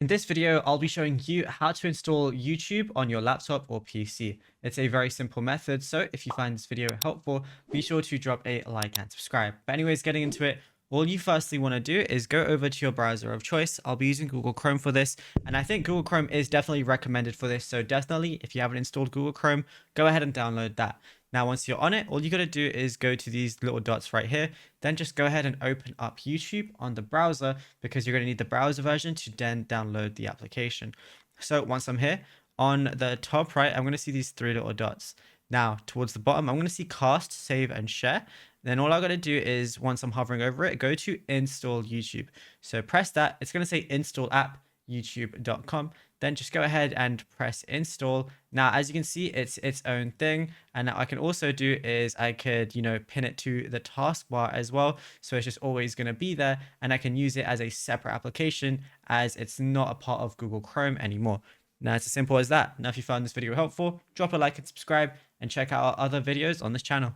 In this video, I'll be showing you how to install YouTube on your laptop or PC. It's a very simple method, so if you find this video helpful, be sure to drop a like and subscribe. But anyways, getting into it, all you firstly want to do is go over to your browser of choice. I'll be using Google Chrome for this, and I think Google Chrome is definitely recommended for this, so definitely, if you haven't installed Google Chrome, go ahead and download that. Now, once you're on it, all you got to do is go to these little dots right here. Then just go ahead and open up YouTube on the browser because you're going to need the browser version to then download the application. So once I'm here, on the top right, I'm going to see these three little dots. Now, towards the bottom, I'm going to see cast, save, and share. Then all I got to do is, once I'm hovering over it, go to install YouTube. So press that. It's going to say install app youtube.com. Then just go ahead and press install. Now, as you can see, it's its own thing. And now I can also do is I could, pin it to the taskbar as well. So it's just always going to be there, and I can use it as a separate application as it's not a part of Google Chrome anymore. Now, it's as simple as that. Now, if you found this video helpful, drop a like and subscribe and check out our other videos on this channel.